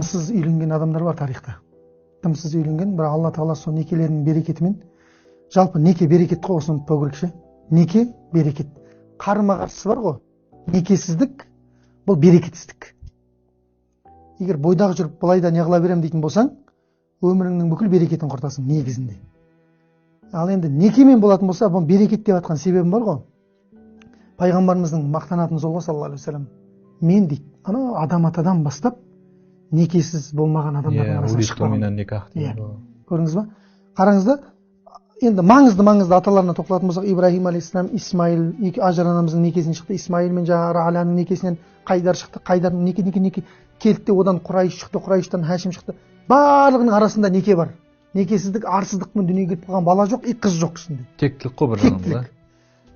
дымсыз үйленген адамдар бар тарихта. Дымсыз үйленген, бірақ Алла Тағала сол некелерінің берекетімен, жалпы неке берекет қой, осыны ұмытпау керек ше. Неке берекет. Қарама қарсысы бар ғой. Некесіздік бұл берекетсіздік. Егер бойдағы жүріп былай да не қыла берем дейтін болсаң, өміріңнің бүкіл берекетін құртасың негізінде. Ал енді некемен болатын болса, бұл берекет деп жатқан себебім бар ғой. Пайғамбарымыздың мақтанатын сол ғой, саллаллаху алейхи вассалам. Мен дейді, ана адам атадан бастап некесіз болмаған адамдардың арасынан шықпаған. Көрдіңіз ба? Қараңыз да, енді маңызды аталарына тоқталатын болсақ, Ибрахим алейхиссалам, Исмаил, Ажар анамыздың некесінен шықты, Исмаил мен Аланың некесінен Қайдар шықты, Қайдардың неке келді де одан Құрайш шықты, Құрайштан Хашим шықты. Барлығының арасында неке бар. Некесіздік, арсыздықпен дүниеге келіп қалған бала жоқ, қыз жоқ кісінде. Тектілік қой бір жағынан.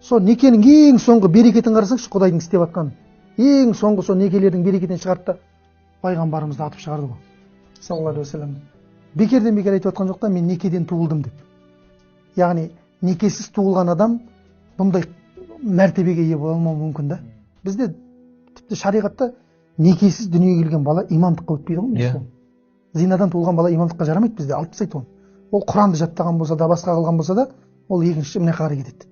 Сол некенің ең соңғы берекетін қарасаңшы, Құдайдың істеп жатқан. Ең соңғы сол некелердің берекетін шығарды да пайғамбарымызды атып шығарды ғой. Саллаллаху алейхи вассалам. Бекерден бекер айтып жатқан жоқ та, мен некеден туылдым деп. Яғни некесіз туылған адам бұндай мәртебеге ие бола алмауы мүмкін да. Бізде тіпті шариғатта некесіз дүниеге келген бала имамдыққа өтпейді ғой. Зинадан туылған бала имамдыққа жарамайды бізде, алып тастайды оны. Ол Құранды жаттаған болса да, басқа қылған болса да, ол екінші міне қарай кетеді.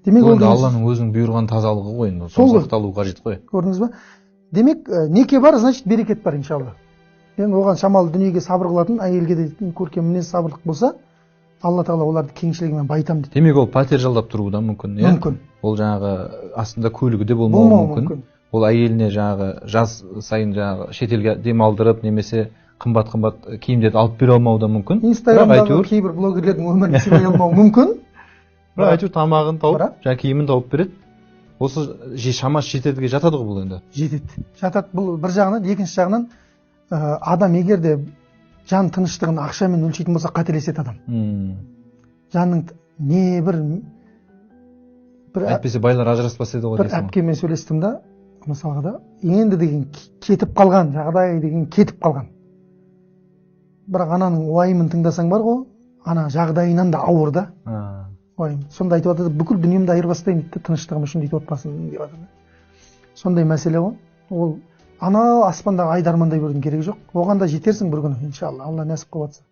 Демек ол Алланың өзінің бұйырған тазалығы ғой, енді сол сақталу қажет қой. Көрдіңіз ба? Демек неке бар, значит берекет бар иншалла. Енді оған шамалы дүниеге сабыр қылатын, әйелге де көркем мінез сабырлық болса, Алла Тағала оларды кеңшілігімен байтам дейді. Демек ол пәтер жалдап тұруы да мүмкін, иә? Мүмкін. Ол жаңағы астында көлігі де болмауы мүмкін. Ол әйеліне жаңағы жаз сайын жаңағы шетелге демалдырып, немесе қымбат киімдерді алып бере алмауы да мүмкін. Инстаграмдағы кейбір блогерлердің өмірін сыйлай алмауы мүмкін. Бірақ әйтеуір тамағын тауып, жаңа киімін тауып береді. Осы шамасы жетедіге жатады ғой бұл енді. Жетеді. Жатады. Бұл бір жағынан, екінші жағынан адам егер де жан тыныштығын ақшамен өлшейтін болса қателеседі адам. Жанның не бір әйтпесе байлар ажыраспас еді ғой. Бір әпкемен сөйлестім да, мысалға да, енді деген кетіп қалған, жағдай деген кетіп қалған. Бірақ ананың уайымын тыңдасаң бар ғой, ана жағдайынан да ауыр да. Уайым. Сонда айтып жатыр, бүкіл дүниемді айырбастаймын дейді, тыныштығым үшін дейді, отбасын деп жатыр. Сондай мәселе ғой. Ол ана аспандағы айды армандай берудің керегі жоқ. Оған да жетерсің бір күні, иншалла. Алла нәсіп қылып жатса.